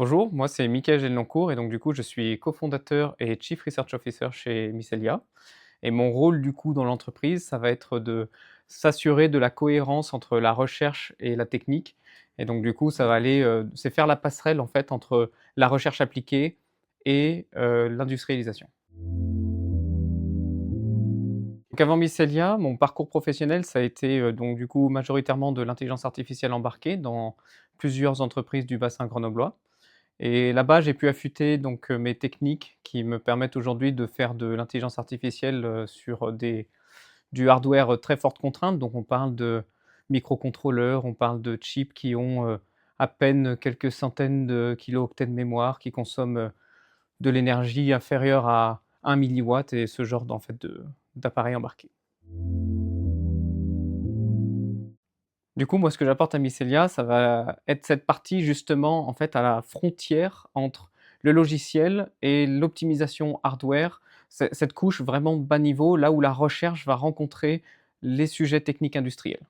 Bonjour, moi c'est Mickaël Gelnoncourt et donc du coup je suis cofondateur et Chief Research Officer chez Miscellia et mon rôle du coup dans l'entreprise, ça va être de s'assurer de la cohérence entre la recherche et la technique et donc du coup ça va aller, c'est faire la passerelle en fait entre la recherche appliquée et l'industrialisation. Donc avant Miscellia, mon parcours professionnel ça a été, donc du coup majoritairement de l'intelligence artificielle embarquée dans plusieurs entreprises du bassin grenoblois. Et là-bas, j'ai pu affûter donc, mes techniques qui me permettent aujourd'hui de faire de l'intelligence artificielle, sur, des du hardware, très forte contrainte. Donc on parle de microcontrôleurs, on parle de chips qui ont, à peine quelques centaines de kilooctets de mémoire, qui consomment, de l'énergie inférieure à 1 milliwatt et ce genre d'appareils embarqués. Du coup, moi, ce que j'apporte à Mycelia, ça va être cette partie justement, en fait, à la frontière entre le logiciel et l'optimisation hardware. Cette couche vraiment bas niveau, là où la recherche va rencontrer les sujets techniques industriels.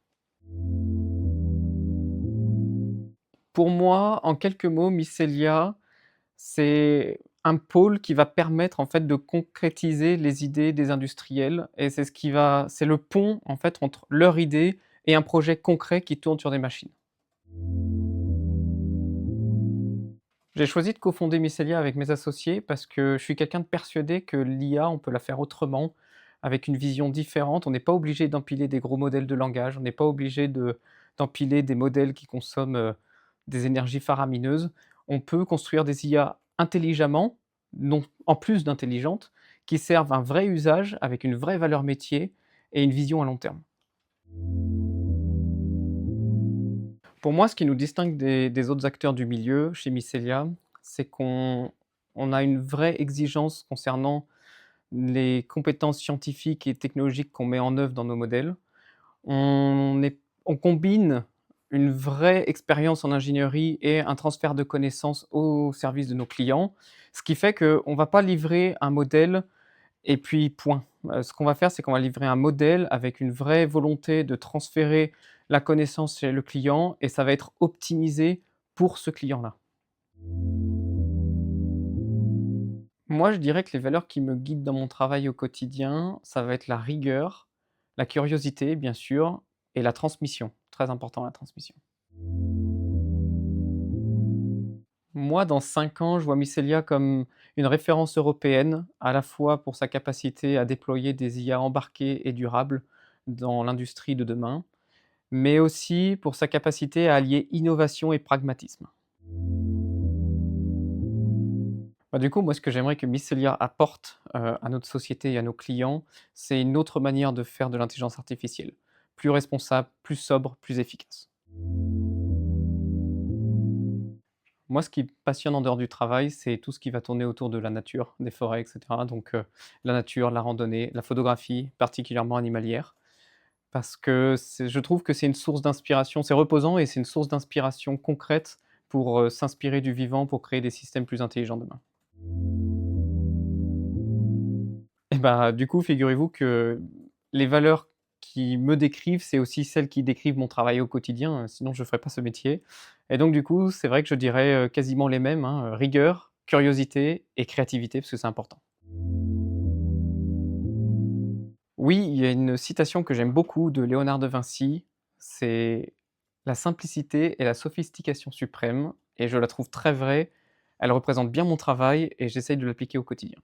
Pour moi, en quelques mots, Mycelia, c'est un pôle qui va permettre, en fait, de concrétiser les idées des industriels et c'est le pont, en fait, entre leur idée et un projet concret qui tourne sur des machines. J'ai choisi de cofonder Mycelia avec mes associés parce que je suis quelqu'un de persuadé que l'IA, on peut la faire autrement, avec une vision différente. On n'est pas obligé d'empiler des gros modèles de langage, on n'est pas obligé d'empiler des modèles qui consomment, des énergies faramineuses. On peut construire des IA intelligemment, non en plus d'intelligentes, qui servent un vrai usage avec une vraie valeur métier et une vision à long terme. Pour moi, ce qui nous distingue des autres acteurs du milieu chez Mycelia, c'est qu'on a une vraie exigence concernant les compétences scientifiques et technologiques qu'on met en œuvre dans nos modèles. On combine une vraie expérience en ingénierie et un transfert de connaissances au service de nos clients, ce qui fait qu'on ne va pas livrer un modèle et puis point. Ce qu'on va faire, c'est qu'on va livrer un modèle avec une vraie volonté de transférer la connaissance chez le client et ça va être optimisé pour ce client-là. Moi, je dirais que les valeurs qui me guident dans mon travail au quotidien, ça va être la rigueur, la curiosité, bien sûr, et la transmission. Très important, la transmission. Moi, dans 5 ans, je vois Mycelia comme une référence européenne, à la fois pour sa capacité à déployer des IA embarquées et durables dans l'industrie de demain, mais aussi pour sa capacité à allier innovation et pragmatisme. Bah, du coup, moi, ce que j'aimerais que Mycelia apporte, à notre société et à nos clients, c'est une autre manière de faire de l'intelligence artificielle. Plus responsable, plus sobre, plus efficace. Moi, ce qui me passionne en dehors du travail, c'est tout ce qui va tourner autour de la nature, des forêts et cetera. Donc, la nature, la randonnée, la photographie, particulièrement animalière. Parce que je trouve que c'est une source d'inspiration, c'est reposant et c'est une source d'inspiration concrète pour, s'inspirer du vivant pour créer des systèmes plus intelligents demain. Et bah, du coup, figurez-vous que les valeurs qui me décrivent, c'est aussi celles qui décrivent mon travail au quotidien, sinon je ne ferais pas ce métier. Et donc du coup, c'est vrai que je dirais, quasiment les mêmes, hein, rigueur, curiosité et créativité, parce que c'est important. Oui, il y a une citation que j'aime beaucoup de Léonard de Vinci, c'est: «La simplicité est la sophistication suprême» et je la trouve très vraie. Elle représente bien mon travail et j'essaye de l'appliquer au quotidien.